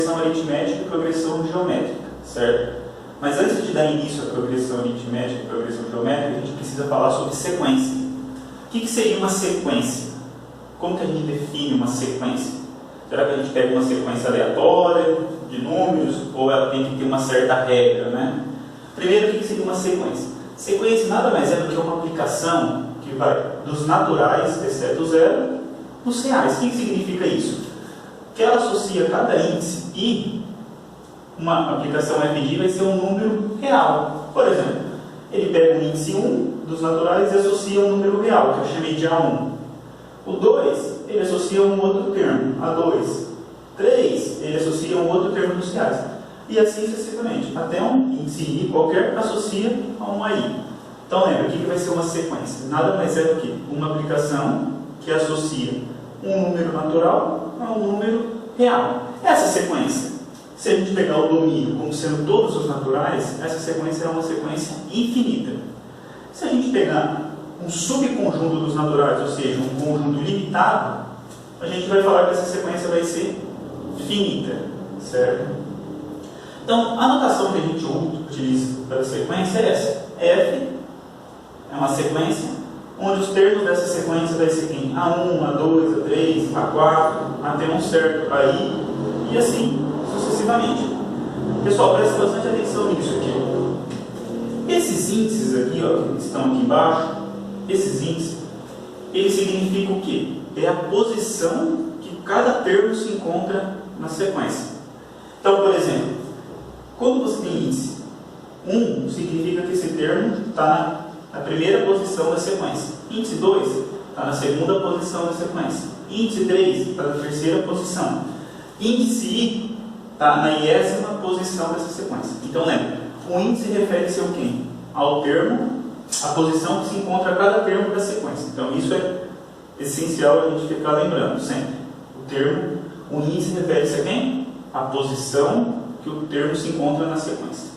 progressão aritmética e progressão geométrica, certo? Mas antes de dar início à progressão aritmética e progressão geométrica, a gente precisa falar sobre sequência. O que seria uma sequência? Como que a gente define uma sequência? Será que a gente pega uma sequência aleatória de números ou ela tem que ter uma certa regra, né? Primeiro, o que seria uma sequência? Sequência nada mais é do que uma aplicação que vai dos naturais, exceto o zero, nos reais. O que significa isso? Que ela associa cada índice e uma aplicação FG vai ser um número real. Por exemplo, ele pega o índice 1 dos naturais e associa um número real, que eu chamei de A1. O 2, ele associa um outro termo, A2. 3, ele associa um outro termo dos reais. E assim sucessivamente, até um índice I qualquer associa a um AI. Então lembra, o que vai ser uma sequência? Nada mais é do que uma aplicação que associa um número natural a um número real. Essa sequência, se a gente pegar o domínio como sendo todos os naturais, essa sequência é uma sequência infinita. Se a gente pegar um subconjunto dos naturais, ou seja, um conjunto limitado, a gente vai falar que essa sequência vai ser finita, certo? Então, a notação que a gente utiliza para a sequência é essa. F é uma sequência onde os termos dessa sequência vai ser quem? A1, A2, A3, A4, até um certo AI, e assim sucessivamente. Pessoal, presta bastante atenção nisso aqui. Esses índices aqui, ó, que estão aqui embaixo, esses índices, eles significam o quê? É a posição que cada termo se encontra na sequência. Então, por exemplo, quando você tem índice 1, significa que esse termo está na primeira posição da sequência. Índice 2 está na segunda posição da sequência. Índice 3 está na terceira posição. Índice I está na 10ª posição dessa sequência. Então, lembra, o índice refere-se ao quê? Ao termo, a posição que se encontra cada termo da sequência. Então, isso é essencial a gente ficar lembrando sempre. O índice refere-se a quem? A posição que o termo se encontra na sequência.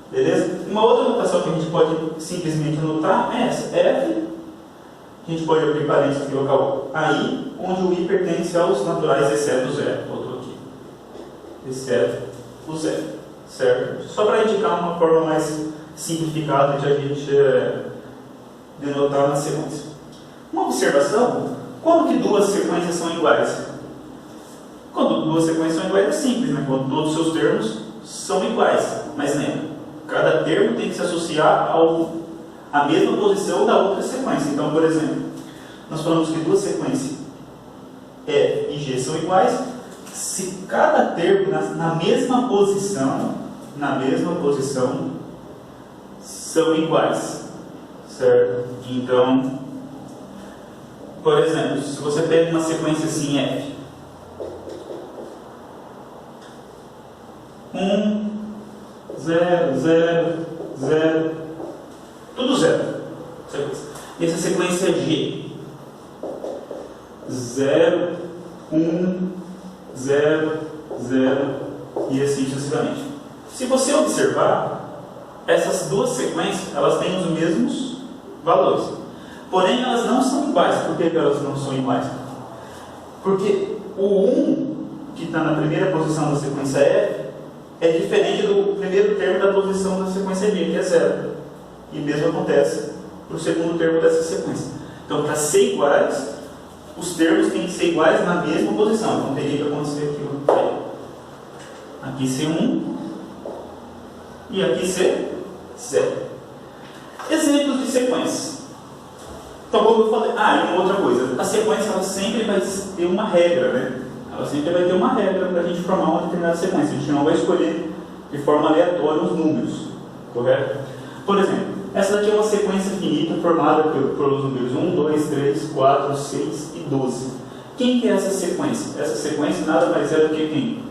Beleza? Uma outra notação que a gente pode simplesmente anotar é essa. F, a gente pode abrir parênteses e colocar o AI, onde o I pertence aos naturais, exceto o zero. Botou aqui. Exceto o zero. Certo? Só para indicar uma forma mais simplificada de a gente denotar na sequência. Uma observação: quando que duas sequências são iguais? Quando duas sequências são iguais é simples, né? Quando todos os seus termos são iguais. Mas lembra, cada termo tem que se associar à mesma posição da outra sequência. Então, por exemplo, nós falamos que duas sequências F e G são iguais se cada termo na mesma posição são iguais, certo? Então, por exemplo, se você pega uma sequência assim F, 1, 0, 0, 0, tudo zero. E essa sequência é G, 0, 1, 0, 0 e assim sucessivamente. Se você observar, essas duas sequências, elas têm os mesmos valores. Porém, elas não são iguais. Por que elas não são iguais? Porque o 1, que está na primeira posição da sequência F, é diferente do primeiro termo da posição da sequência G, que é 0. E mesmo acontece para o segundo termo dessa sequência. Então, para ser iguais, os termos têm que ser iguais na mesma posição. Então, teria que acontecer aqui. Aqui ser 1 e aqui ser 0. Exemplos de sequências. Então, como eu falei, e uma outra coisa, a sequência ela sempre vai ter uma regra, né? Ela sempre vai ter uma regra para a gente formar uma determinada sequência. A gente não vai escolher de forma aleatória os números, correto? Por exemplo, essa daqui é uma sequência finita formada pelos números 1, 2, 3, 4, 6 e 12. Quem que é essa sequência? Essa sequência nada mais é do que quem?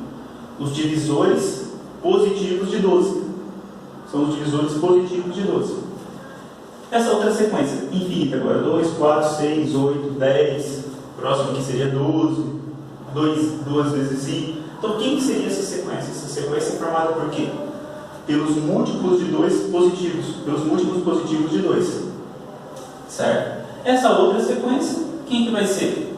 Os divisores positivos de 12. São os divisores positivos de 12. Essa outra sequência infinita agora, 2, 4, 6, 8, 10, próximo aqui seria 12, 2 vezes I. Então, quem que seria essa sequência? Essa sequência é formada por quê? Pelos múltiplos de 2 positivos, pelos múltiplos positivos de 2. Certo? Essa outra sequência, quem que vai ser?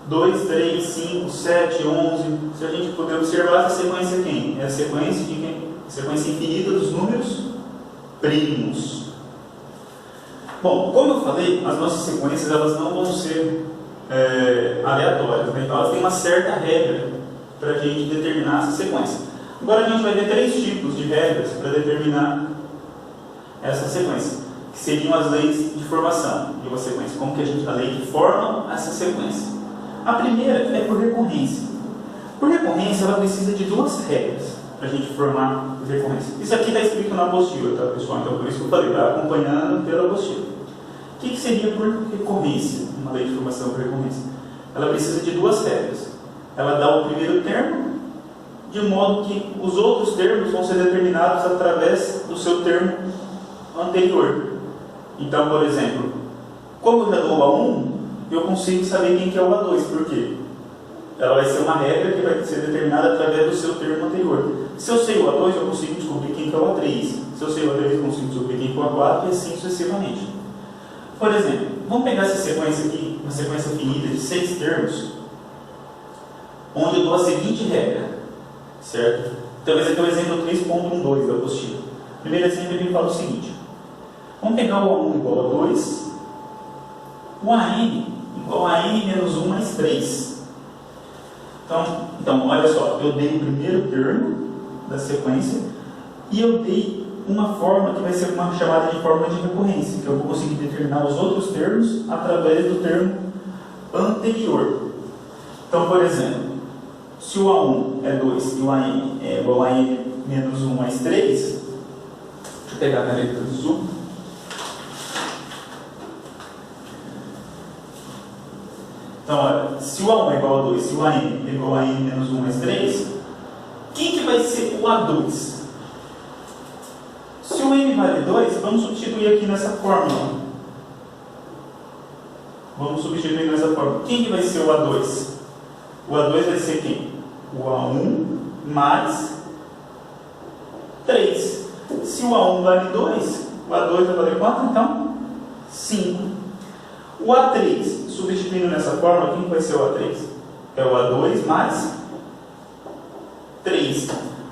2, 3, 5, 7, 11. Se a gente puder observar, essa sequência quem? É a sequência de quem? A sequência infinita dos números primos. Bom, como eu falei, as nossas sequências elas não vão ser aleatórias, né? Então elas têm uma certa regra para a gente determinar essa sequência. Agora a gente vai ver 3 tipos de regras para determinar essa sequência, que seriam as leis de formação de uma sequência, como que a lei que forma essa sequência. A primeira é por recorrência. Por recorrência, ela precisa de 2 regras para a gente formar recorrência. Isso aqui está escrito na apostila, tá, pessoal? Então, por isso que eu falei, está acompanhando pela apostila. O que seria por recorrência, uma lei de formação por recorrência? Ela precisa de 2 regras. Ela dá o primeiro termo, de modo que os outros termos vão ser determinados através do seu termo anterior. Então, por exemplo, como eu já dou o A1, eu consigo saber quem que é o A2. Por quê? Ela vai ser uma regra que vai ser determinada através do seu termo anterior. Se eu sei o A2, eu consigo descobrir quem que é o A3. Se eu sei o A3, eu consigo descobrir quem que é o A4 e assim sucessivamente. Por exemplo, vamos pegar essa sequência aqui, uma sequência finita de 6 termos, onde eu dou a seguinte regra, certo? Então esse aqui é o exemplo 3.12 da apostila. O primeiro exemplo ele fala o seguinte: vamos pegar o A1 igual a 2, o AN igual a n menos 1 mais 3. Então, olha só, eu dei o primeiro termo da sequência e eu dei uma forma que vai ser uma chamada de fórmula de recorrência, que eu vou conseguir determinar os outros termos através do termo anterior. Então, por exemplo, se o A1 é 2 e o AN é igual a n menos 1 mais 3, deixa eu pegar a caneta azul. Então, olha, se o A1 é igual a 2, se o AN é igual a n menos 1 mais 3, quem que vai ser o A2? Se o n vale 2, vamos substituir aqui nessa fórmula. Vamos substituir nessa fórmula. Quem que vai ser o A2? O A2 vai ser quem? O A1 mais 3. Se o A1 vale 2, o A2 vai valer quanto? Então, 5. O A3, substituindo nessa fórmula, quem vai ser o A3? É o A2 mais 3.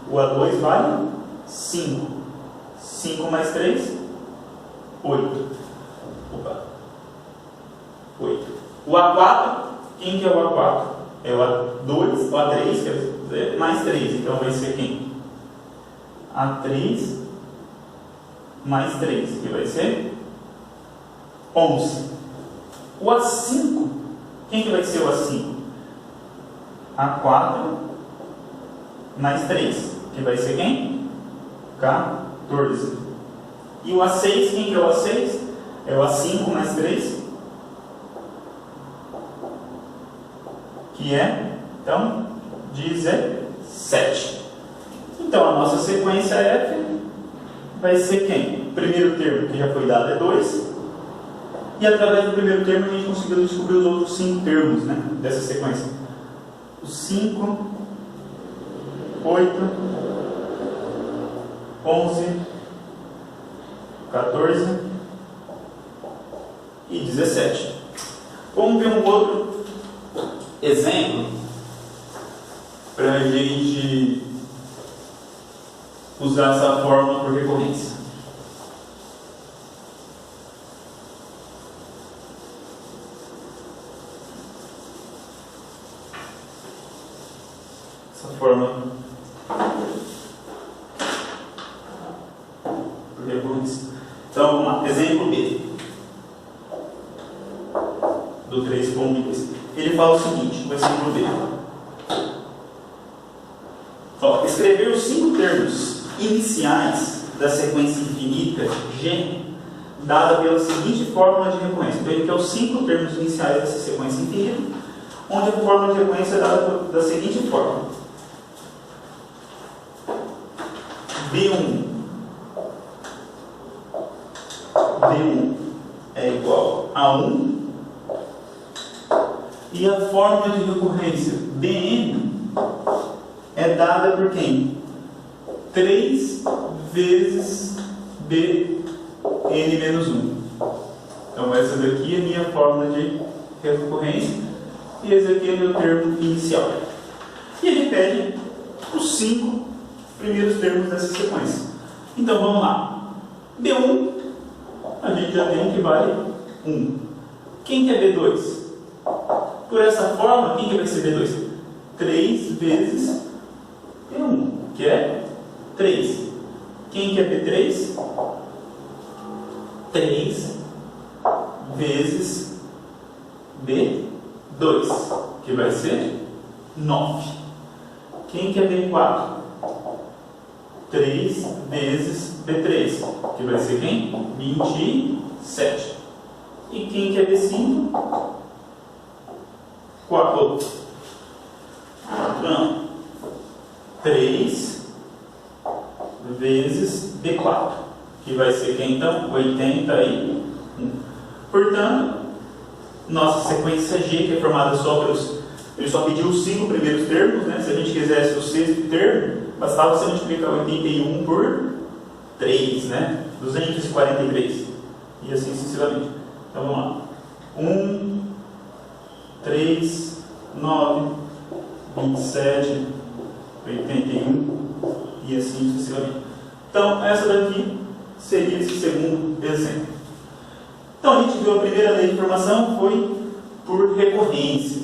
O A2 vale 5. 5 mais 3, 8. Opa. 8. O A4, quem que é o A4? É o A2, o A3, quer dizer, mais 3. Então vai ser quem? A3 mais 3, que vai ser 11. O A5, quem que vai ser o A5? A4 mais 3, que vai ser quem? 14. E o A6, quem que é o A6? É o A5 mais 3, que é, então, 17. Então, a nossa sequência F vai ser quem? O primeiro termo que já foi dado é 2. E através do primeiro termo a gente conseguiu descobrir os outros 5 termos, né, dessa sequência. O 5, 8, 11, 14 e 17. Vamos ver um outro exemplo para a gente usar essa fórmula por recorrência. Essa fórmula por recorrência. Então, vamos lá. Exemplo B do 3.2. Ele fala o seguinte, o exemplo B. Ó, escrever os 5 termos iniciais da sequência infinita G, dada pela seguinte fórmula de recorrência. Então, ele quer os 5 termos iniciais dessa sequência infinita, onde a fórmula de recorrência é dada da seguinte forma. B1 é igual a 1 e a fórmula de recorrência Bn é dada por quem? 3 vezes Bn menos 1. Então essa daqui é a minha fórmula de recorrência e esse aqui é meu termo inicial. E ele pede os 5 primeiros termos dessa sequência. Então vamos lá. B1, a gente já tem um que vale 1. Quem que é B2? Por essa forma, quem que vai ser B2? 3 vezes B1, que é 3. Quem que é B3? 3 vezes B2, que vai ser 9. Quem que é B4? 3 vezes B3, que vai ser quem? 27. E quem que é B5? 4. Não. 3 vezes B4, que vai ser quem então? 81. Portanto, nossa sequência G, que é formada só pelos... Ele só pediu os 5 primeiros termos, né? Se a gente quisesse o 6º termo, bastava você multiplicar 81 por 3, né? 243. E assim sucessivamente. Então vamos lá. 1, 3, 9, 27, 81 e assim sucessivamente. Então, essa daqui seria esse segundo exemplo. Então, a gente viu a primeira lei de formação foi por recorrência.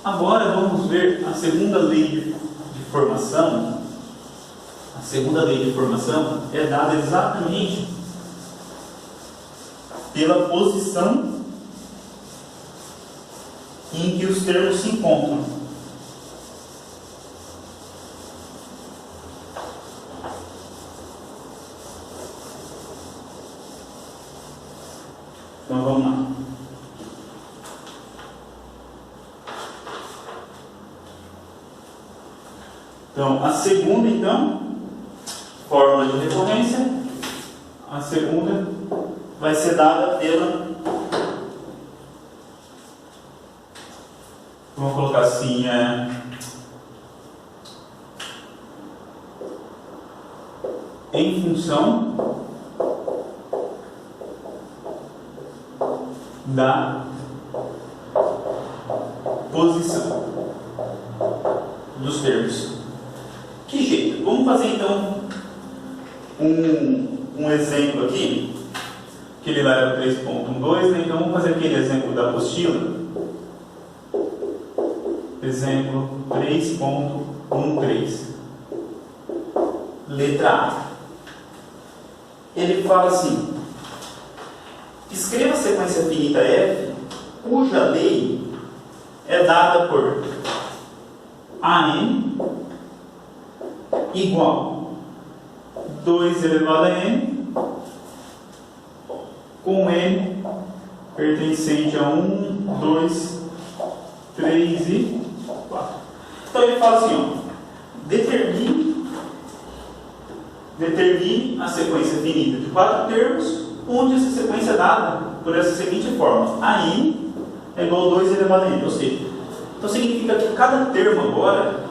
Agora vamos ver a segunda lei de formação. A segunda lei de formação é dada exatamente pela posição em que os termos se encontram. Então vamos lá. Então, a segunda, então, fórmula de recorrência, a segunda vai ser dada pela, vamos colocar assim, em função da posição dos termos. Que jeito? Vamos fazer então um exemplo aqui, que ele lá era 3.12, né? Então vamos fazer aquele exemplo da apostila. Exemplo 3.13. Letra A. Ele fala assim: escreva a sequência finita F, cuja lei é dada por AN igual 2 elevado a n, com n pertencente a 1, 2, 3 e 4. Então ele fala assim, ó, determine a sequência finita de 4 termos, onde essa sequência é dada por essa seguinte forma: a n é igual a 2 elevado a n. Ou seja, então significa que cada termo agora,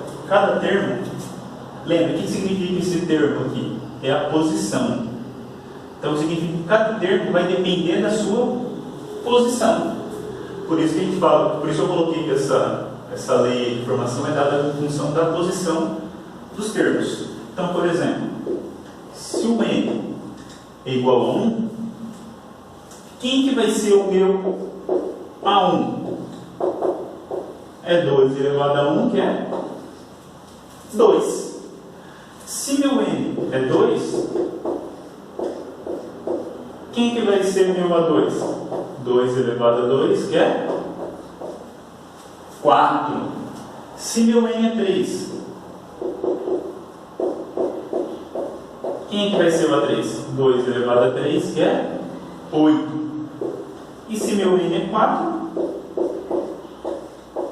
lembra, o que significa esse termo aqui? É a posição. Então significa que cada termo vai depender da sua posição. Por isso que a gente fala, por isso eu coloquei que essa lei de formação é dada em função da posição dos termos. Então, por exemplo, se o n é igual a 1, quem que vai ser o meu A1? É 2 elevado a 1, que é 2. Se meu n é 2, quem que vai ser o meu A2? 2 elevado a 2, que é 4. Se meu n é 3, quem que vai ser o A3? 2 elevado a 3, que é 8. E se meu n é 4,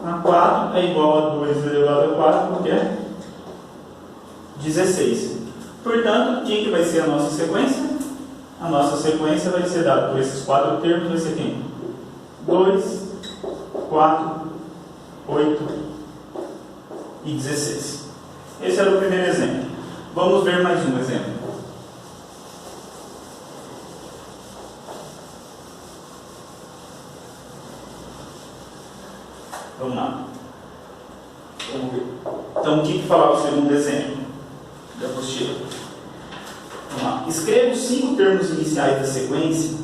A4 é igual a 2 elevado a 4, que é 16. Portanto, quem que vai ser a nossa sequência? A nossa sequência vai ser dada por esses 4 termos, vai ser quem? 2, 4, 8 e 16. Esse era o primeiro exemplo. Vamos ver mais um exemplo. que falava o segundo exemplo da apostila? Vamos lá. Escreva os 5 termos iniciais da sequência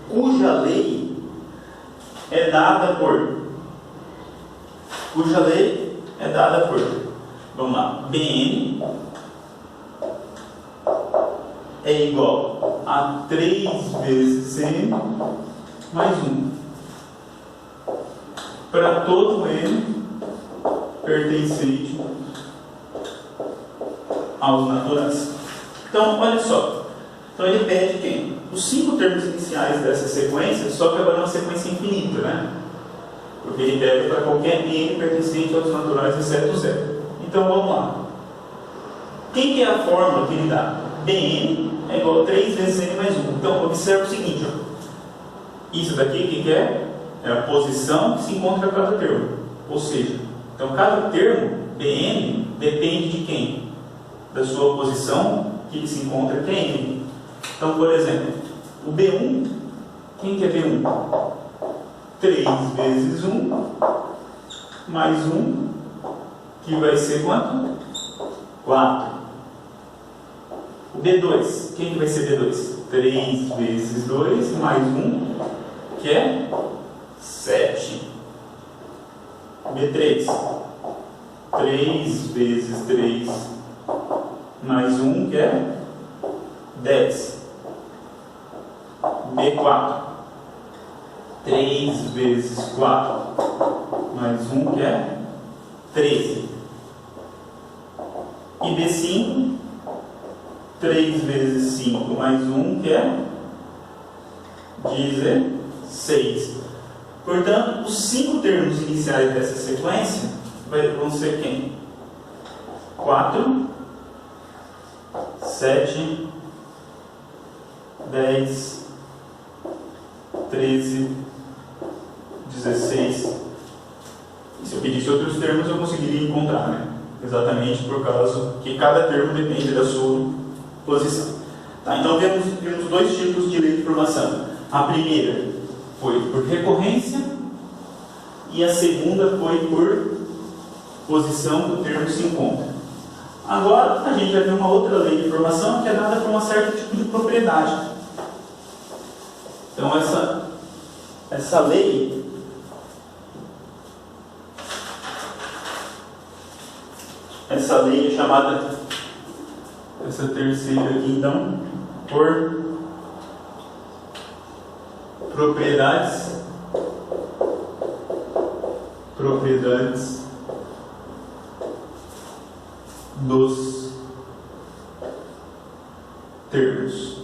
cuja lei é dada por. Vamos lá. Bn é igual a 3 vezes C mais 1. Para todo M pertencente aos naturais. Então, olha só. Então ele pede quem? Os 5 termos iniciais dessa sequência, só que agora é uma sequência infinita, né? Porque ele pede para qualquer N pertencente aos naturais exceto 0. Então vamos lá. Quem que é a fórmula que ele dá? Bn é igual a 3 vezes N mais 1. Então observa o seguinte, ó. Isso daqui o que é? É a posição que se encontra cada termo. Ou seja, então cada termo, Bn, depende de quem? Da sua posição que ele se encontra, que é N. Então, por exemplo, o B1, quem que é B1? 3 vezes 1 mais 1, que vai ser quanto? 4. O B2, quem que vai ser B2? 3 vezes 2 mais 1, que é 7. B3, 3 vezes 3 mais 1, que é 10. B4, 3 vezes 4 mais 1, que é 13. E B5, 3 vezes 5 mais 1, que é 16. Portanto, os 5 termos iniciais dessa sequência vão ser quem? 4, 7, 10, 13, 16. E se eu pedisse outros termos, eu conseguiria encontrar, né? Exatamente por causa que cada termo depende da sua posição. Tá, então vemos 2 tipos de lei de formação. A primeira foi por recorrência e a segunda foi por posição que o termo se encontra. Agora a gente vai ver uma outra lei de formação que é dada por um certo tipo de propriedade. Então essa lei é chamada, essa terceira aqui então, por propriedades dos termos.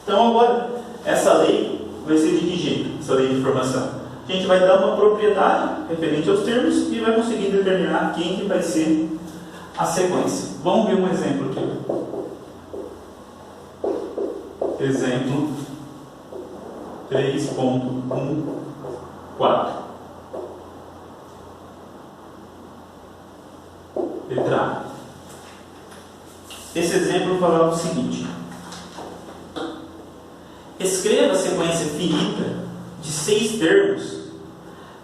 Então agora, essa lei vai ser de que jeito? Essa lei de informação. A gente vai dar uma propriedade referente aos termos e vai conseguir determinar quem que vai ser a sequência. Vamos ver um exemplo aqui. Exemplo 3.14. Letra A. Esse exemplo falava o seguinte: escreva a sequência finita de 6 termos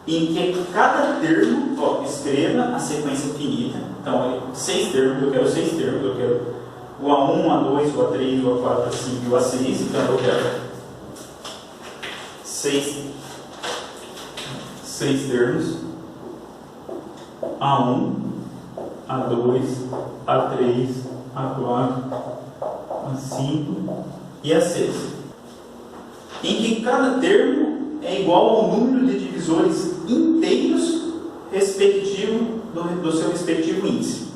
em que cada termo, escreva a sequência finita. Então, 6 termos, eu quero 6 termos, eu quero o A1, o A2, o A3, o A4, o A5 e o A6. Então, eu quero 6 termos: A1, A2, A3, A4, A5 e A6, em que cada termo é igual ao número de divisores inteiros respectivo do seu respectivo índice.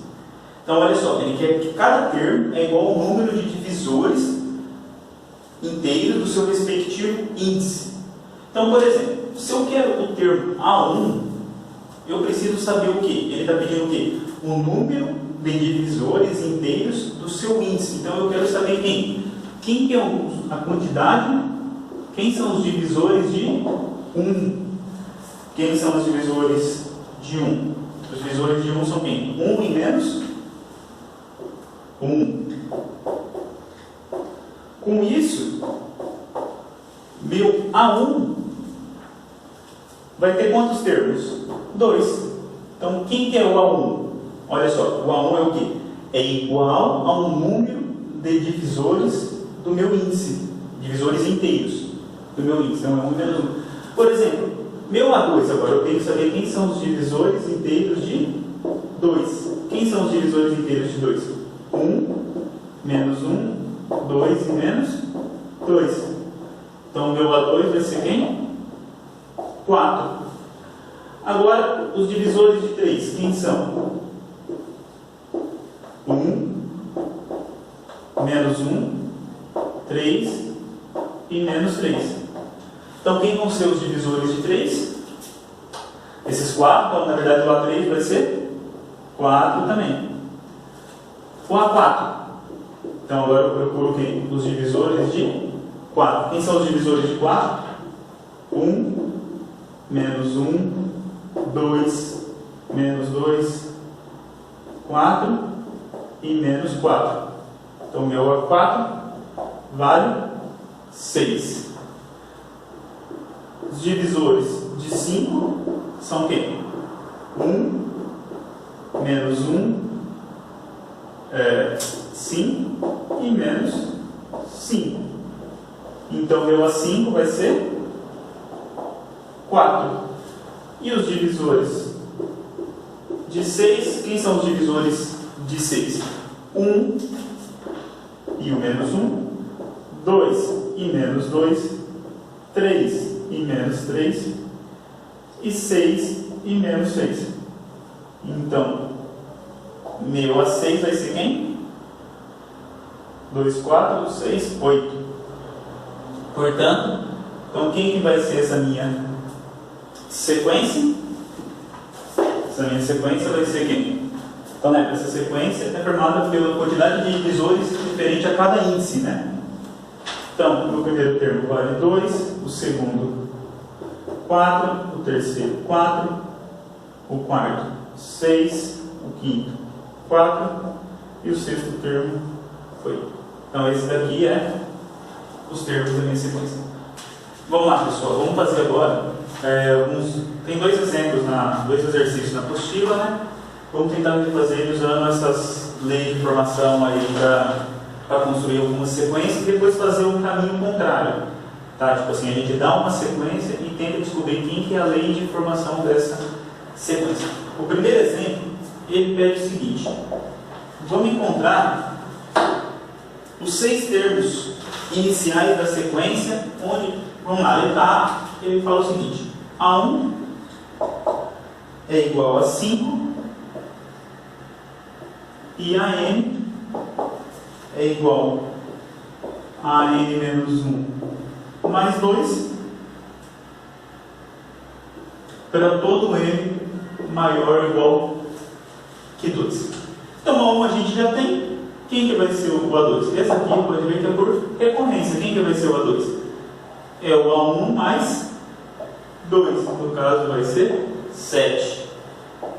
Então, olha só, ele quer que cada termo é igual ao número de divisores inteiros do seu respectivo índice. Então, por exemplo, se eu quero o termo A1, eu preciso saber o que? Ele está pedindo o quê? O número de divisores inteiros do seu índice. Então, eu quero saber quem? Quem que é a quantidade? Quem são os divisores de 1? Quem são os divisores de 1? Os divisores de 1 são quem? 1 e menos 1. Com isso, meu A1 vai ter quantos termos? 2. Então, quem que é o A1? Olha só, o A1 é o quê? É igual a um número de divisores do meu índice, divisores inteiros do meu índice, então é 1 menos 1. Por exemplo, meu A2, agora eu tenho que saber quem são os divisores inteiros de 2. Quem são os divisores inteiros de 2? 1, menos 1, 2 e menos 2. Então, meu A2 vai ser quem? 4. Agora, os divisores de 3, quem são? 1, menos 1, 3 e menos 3. Então, quem vão ser os divisores de 3? Esses 4, então, na verdade, o A3 vai ser 4 também. O A4. Então, agora eu coloquei os divisores de 4. Quem são os divisores de 4? 1, menos 1, 2, menos 2, 4 e menos 4. Então, meu A4 vale 6. Os divisores de 5 são quem? 1, menos 1, 5 e menos 5. Então, meu A5 vai ser 4. E os divisores de 6, quem são os divisores de 6? 1 e o menos 1, 2 e menos 2, 3 e menos 3 e 6 e menos 6. Então, meu A6 vai ser quem? 2, 4, 6, 8. Portanto, então quem que vai ser essa minha sequência? Essa minha sequência vai ser quem? Então, né, essa sequência é formada pela quantidade de divisores diferente a cada índice, né? Então, o primeiro termo vale 2, o segundo 4, o terceiro 4, o quarto 6, o quinto 4 e o sexto termo foi. Então, esse daqui é os termos da minha sequência. Vamos lá, pessoal, vamos fazer agora tem dois exemplos, dois exercícios na apostila, né? Vamos tentar fazer ele usando essas leis de formação aí para construir algumas sequências e depois fazer um caminho contrário. Tá? Tipo assim, a gente dá uma sequência e tenta descobrir quem que é a lei de formação dessa sequência. O primeiro exemplo, ele pede o seguinte: vamos encontrar os 6 termos iniciais da sequência, onde, vamos lá, letra A, ele fala o seguinte: A1 é igual a 5 e AN é igual a N menos 1 mais 2 para todo N maior ou igual que 2. Então, A1 a gente já tem. Quem que vai ser o A2? Essa aqui pode ver que é por recorrência. Quem que vai ser o A2? É o A1 mais 2. No caso vai ser 7.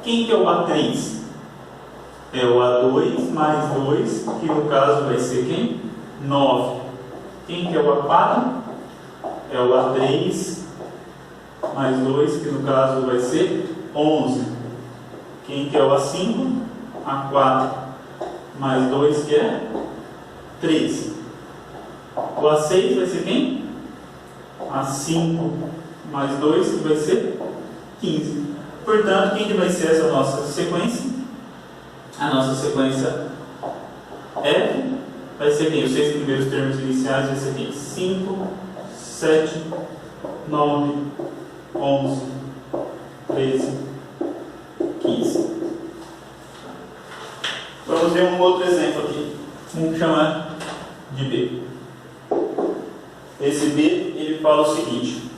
Quem que é o A3? É o A2 mais 2, que no caso vai ser quem? 9. Quem que é o A4? É o A3 mais 2, que no caso vai ser 11. Quem que é o A5? A4 mais 2, que é 13. O A6 vai ser quem? A5 mais 2, que vai ser 15. Portanto, quem que vai ser essa nossa sequência? A nossa sequência F vai ser quem? Os 6 primeiros termos iniciais vai ser quem? 5, 7, 9, 11, 13, 15. Vamos ver um outro exemplo aqui. Vamos chamar de B. Esse B, ele fala o seguinte.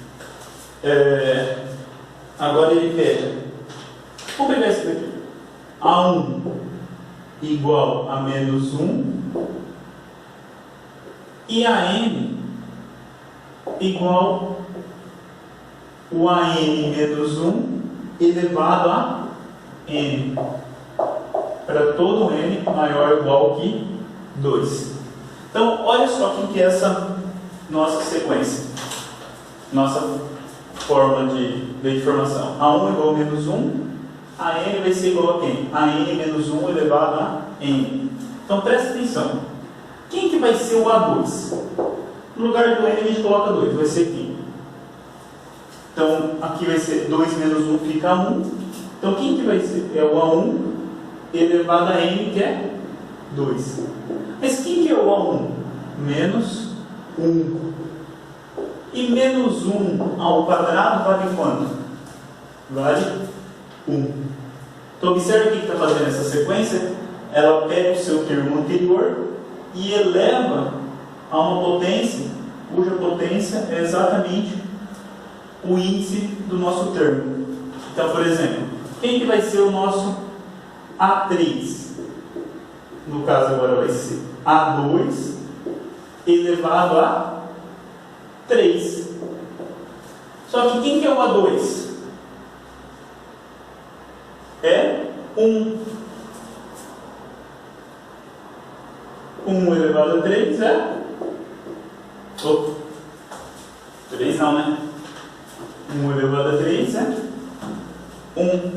Agora ele pede. Vamos pegar esse daqui. A1 igual a menos 1 e a N igual o AN menos 1 elevado a N para todo N maior ou igual que 2. Então, olha só o que é essa nossa sequência, nossa forma de lei de formação. A1 igual a menos 1, a n vai ser igual a quem? A n menos 1 elevado a n. Então presta atenção. Quem que vai ser o A2? No lugar do n a gente coloca 2, vai ser quem? Então aqui vai ser 2 menos 1 fica 1. Então quem que vai ser? É o A1 elevado a n, que é 2. Mas quem que é o A1? Menos 1. E menos 1 ao quadrado vale quanto? Vale 1. Então observe o que está fazendo essa sequência. Ela pega o seu termo anterior e eleva a uma potência, cuja potência é exatamente o índice do nosso termo. Então, por exemplo, quem que vai ser o nosso A3? No caso agora vai ser A2 elevado a 3. Só que quem que é o A2? É 1. 1 elevado a 3 é... 3 não, né? 1 elevado a 3 é 1.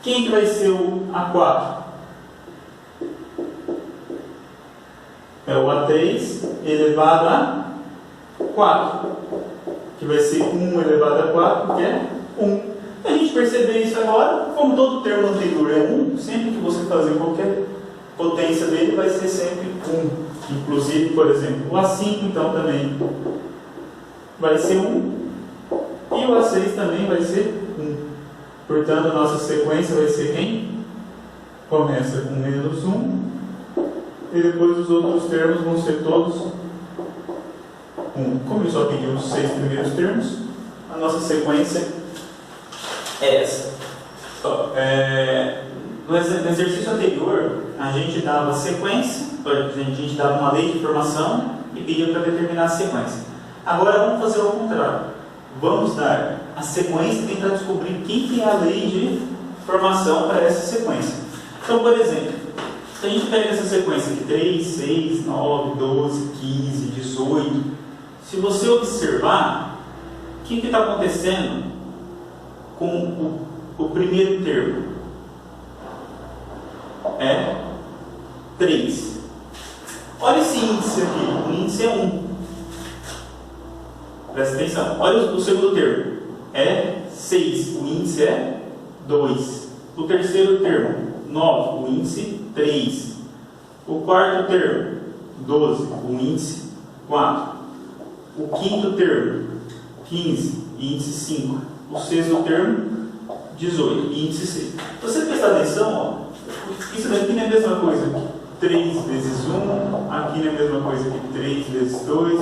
Quem que vai ser o A4? É o A3 elevado a 4. Que vai ser 1 elevado a 4, que é 1. A gente perceber isso agora, como todo termo anterior é 1, sempre que você fazer qualquer potência dele vai ser sempre 1. Inclusive, por exemplo, o A5 então também vai ser 1 e o A6 também vai ser 1. Portanto, a nossa sequência vai ser quem? Começa com menos 1 e depois os outros termos vão ser todos 1. Como eu só pedi os 6 primeiros termos, a nossa sequência é essa. No exercício anterior, a gente dava sequência, a gente dava uma lei de formação e pedia para determinar a sequência. Agora vamos fazer o contrário. Vamos dar a sequência e tentar descobrir quem que é a lei de formação para essa sequência. Então, por exemplo, se a gente pega essa sequência aqui, 3, 6, 9, 12, 15, 18, se você observar, o que está acontecendo com o primeiro termo? É 3. Olha esse índice aqui, o índice é 1. Presta atenção. Olha o segundo termo, é 6, o índice é 2. O terceiro termo, 9, o índice 3. O quarto termo, 12, o índice 4. O quinto termo, 15, índice 5. O sexto termo, 18, índice 6. Se você prestar atenção, ó, isso daqui não é a mesma coisa que 3 vezes 1, aqui não é a mesma coisa que 3 vezes 2,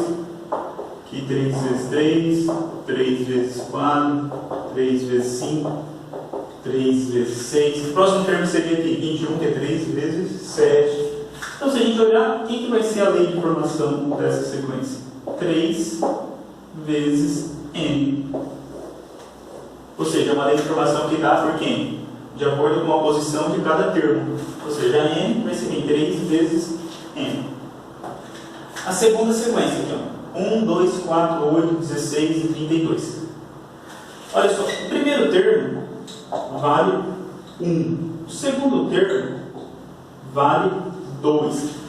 aqui 3 vezes 3, 3 vezes 4, 3 vezes 5, 3 vezes 6. O próximo termo seria aqui 21, que é 3 vezes 7. Então, se a gente olhar, quem que vai ser a lei de formação dessa sequência? 3 vezes n. Ou seja, é uma lei de formação que dá por quem? De acordo com a posição de cada termo. Ou seja, n vai ser quem? 3 vezes n. A segunda sequência aqui, ó. 1, 2, 4, 8, 16 e 32. Olha só, o primeiro termo vale 1. O segundo termo vale 2.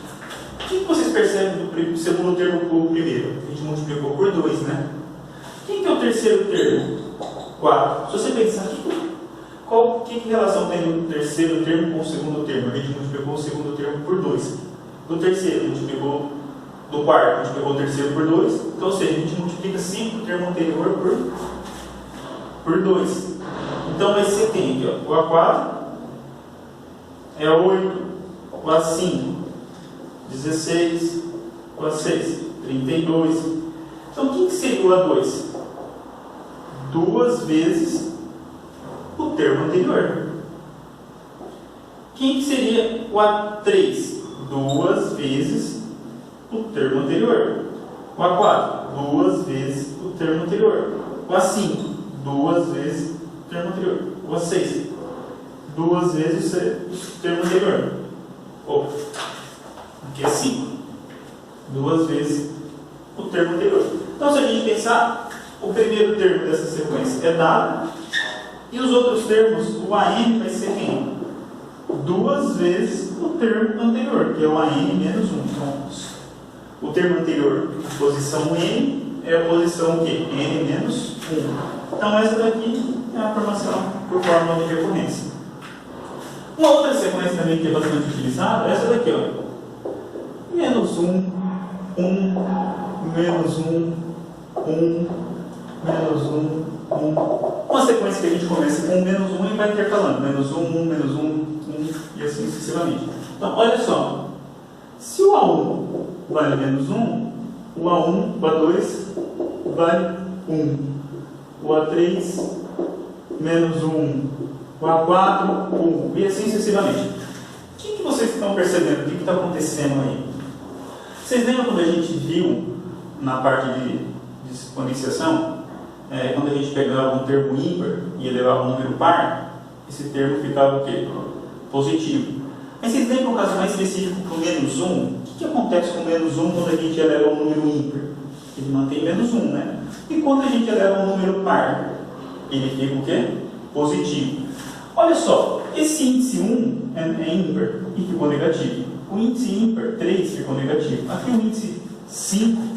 O que vocês percebem do segundo termo para o primeiro? A gente multiplicou por 2, né? Quem que é o terceiro termo? 4. Se você pensar aqui, que relação tem o terceiro termo com o segundo termo? A gente multiplicou o segundo termo por 2. Do terceiro, a gente multiplicou do quarto, a gente multiplicou o terceiro por 2. Então, ou seja, a gente multiplica sempre o termo anterior por 2. Então, vai ser quem aqui? Ó? O A4 é 8, o A5, 16, o A6, 32. Então, quem que seria o A2? 2 vezes o termo anterior. Quem que seria o A3? 2 vezes o termo anterior. O A4, 2 vezes o termo anterior. O A5, 2 vezes o termo anterior. O A6, 2 vezes o termo anterior. Aqui é 5. 2 vezes o termo anterior. Então, se a gente pensar, o primeiro termo dessa sequência é dado, e os outros termos, o AN vai ser quem? 2 vezes o termo anterior, que é o AN menos 1. Então, o termo anterior, a posição N, é a posição o quê? N menos 1. Então, essa daqui é a formação por fórmula de recorrência. Uma outra sequência também que é bastante utilizada é essa daqui, ó. Menos 1, 1, menos 1, 1, menos 1, 1. Uma sequência que a gente começa com menos 1 e vai intercalando. Menos 1, 1, menos 1, 1 e assim sucessivamente. Então, olha só. Se o A1 vale menos 1, o A1, o A2 vale 1. O A3, menos 1. O A4, 1. E assim sucessivamente. O que vocês estão percebendo? O que está acontecendo aí? Vocês lembram quando a gente viu na parte de exponenciação, quando a gente pegava um termo ímpar e elevava um número par, esse termo ficava o quê? Positivo. Mas vocês lembram um caso mais específico para o menos 1? O que acontece com o menos 1 quando a gente eleva um número ímpar? Ele mantém menos 1, né? E quando a gente eleva um número par, ele fica o quê? Positivo. Olha só, esse índice 1 é ímpar e ficou negativo. O índice ímpar, 3, ficou negativo. Aqui o índice 5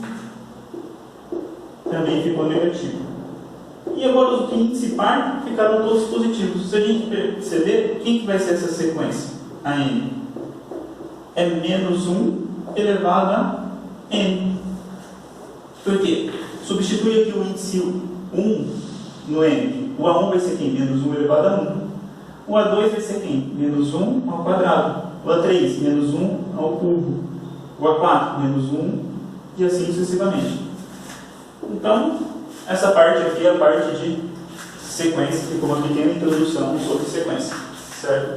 também ficou negativo. E agora os índices par ficaram todos positivos. Se a gente perceber, quem que vai ser essa sequência? A n. É menos 1 elevado a n. Por quê? Substitui aqui o índice 1 no n. O A1 vai ser quem? Menos 1 elevado a 1. O A2 vai ser quem? Menos 1 ao quadrado. O A3, menos 1 ao cubo. O A4, menos 1 e assim sucessivamente. Então, essa parte aqui é a parte de sequência, ficou uma pequena introdução sobre sequência, certo?